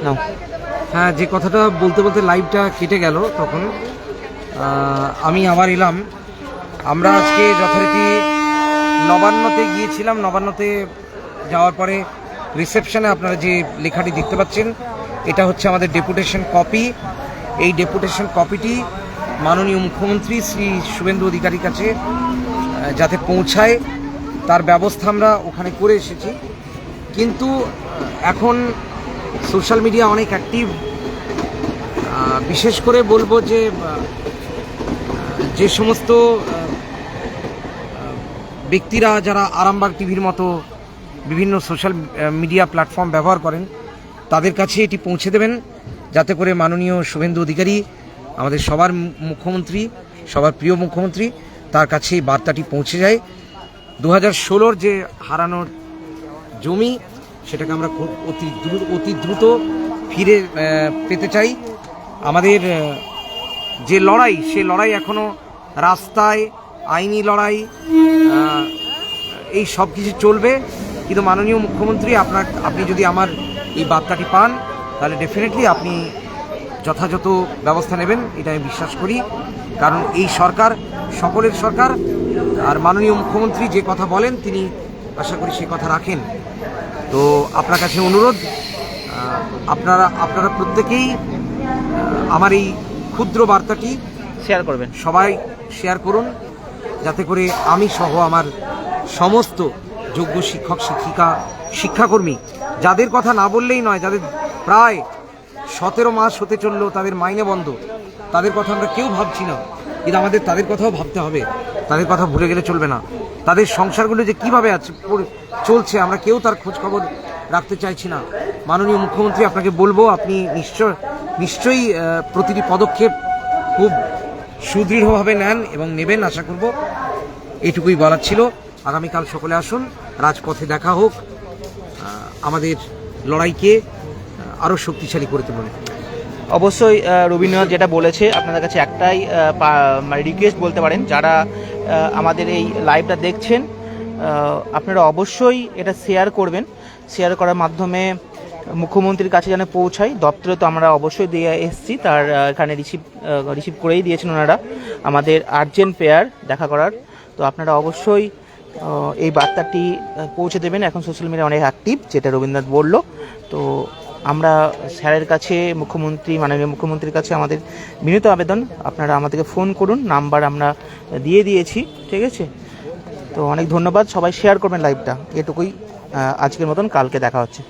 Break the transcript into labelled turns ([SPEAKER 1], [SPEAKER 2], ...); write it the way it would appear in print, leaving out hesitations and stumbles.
[SPEAKER 1] নাও।
[SPEAKER 2] হ্যাঁ, যে কথাটা বলতে বলতে লাইভটা কেটে গেল, তখন আমি আবার এলাম। আমরা আজকে যথারীতি নবান্নতে গিয়েছিলাম। নবান্নতে যাওয়ার পরে রিসেপশনে আপনারা যে লেখাটি দেখতে পাচ্ছেন, এটা হচ্ছে আমাদের ডেপুটেশন কপি। এই ডেপুটেশন কপিটি মাননীয় মুখ্যমন্ত্রী শ্রী শুভেন্দু অধিকারীর কাছে যাতে পৌঁছায় তার ব্যবস্থা আমরা ওখানে করে এসেছি। কিন্তু এখন সোশ্যাল মিডিয়া অনেক অ্যাক্টিভ। বিশেষ করে বলবো যে যে সমস্ত ব্যক্তিরা যারা আরামবাগ টিভির মতো বিভিন্ন সোশ্যাল মিডিয়া প্ল্যাটফর্ম ব্যবহার করেন, তাদের কাছে এটি পৌঁছে দেবেন যাতে করে মাননীয় শুভেন্দু অধিকারী, আমাদের সবার মুখ্যমন্ত্রী, সবার প্রিয় মুখ্যমন্ত্রী, তার কাছে এই বার্তাটি পৌঁছে যায়। 2016-র যে হারানো জমি, সেটাকে আমরা অতি দ্রুত ফিরে পেতে চাই। আমাদের যে লড়াই, সে লড়াই এখনও রাস্তায়, আইনি লড়াই, এই সব কিছু চলবে। কিন্তু মাননীয় মুখ্যমন্ত্রী, আপনি যদি আমার এই বার্তাটি পান, তাহলে ডেফিনেটলি আপনি যথাযথ ব্যবস্থা নেবেন, এটা আমি বিশ্বাস করি। কারণ এই সরকার সকলের সরকার, আর মাননীয় মুখ্যমন্ত্রী যে কথা বলেন তিনি আশা করি সে কথা রাখেন। তো আপনার কাছে অনুরোধ, আপনারা প্রত্যেকেই আমার এই ক্ষুদ্র বার্তাটি
[SPEAKER 1] শেয়ার করবেন,
[SPEAKER 2] সবাই শেয়ার করুন, যাতে করে আমি সহ আমার সমস্ত যোগ্য শিক্ষক, শিক্ষিকা, শিক্ষাকর্মী, যাদের কথা না বললেই নয়, যাদের প্রায় 17 মাস হতে চললো তাদের মাইনে বন্ধ, তাদের কথা আমরা কেউ ভাবছি না, কিন্তু আমাদের তাদের কথাও ভাবতে হবে। তাদের কথা ভুলে গেলে চলবে না। তাদের সংসারগুলো যে কীভাবে চলছে, আমরা কেউ তার খোঁজ খবর রাখতে চাইছি না। মাননীয় মুখ্যমন্ত্রী, আপনাকে বলবো, আপনি নিশ্চয়ই প্রতিটি পদক্ষেপ খুব সুদৃঢ়ভাবে নেন এবং নেবেন আশা করব। এটুকুই বলার ছিল। আগামীকাল সকলে আসুন, রাজপথে দেখা হোক, আমাদের লড়াইকে আরও শক্তিশালী করে তুলুন।
[SPEAKER 1] অবশ্যই রবীন্দ্রনাথ যেটা বলেছে, আপনাদের কাছে একটাই মানে রিকোয়েস্ট বলতে পারেন, যারা আমাদের এই লাইভটা দেখছেন, আপনারা অবশ্যই এটা শেয়ার করবেন। শেয়ার করার মাধ্যমে মুখ্যমন্ত্রীর কাছে যেন পৌঁছায়। দপ্তরে তো আমরা অবশ্যই দিয়ে এসেছি, তার এখানে রিসিভ করেই দিয়েছেন ওনারা আমাদের আর্জেন্ট পেয়ার দেখা করার। তো আপনারা অবশ্যই এই বার্তাটি পৌঁছে দেবেন। এখন সোশ্যাল মিডিয়া অনেক অ্যাক্টিভ, যেটা রবীন্দ্রনাথ বলল। তো আমরা স্যারের কাছে, মাননীয় মুখ্যমন্ত্রীর কাছে আমাদের বিনীত আবেদন, আপনারা আমাদেরকে ফোন করুন, নাম্বার আমরা দিয়ে দিয়েছি, ঠিক আছে? তো অনেক ধন্যবাদ, সবাই শেয়ার করবেন লাইভটা। এটুকুই আজকের মতন, কালকে দেখা হচ্ছে।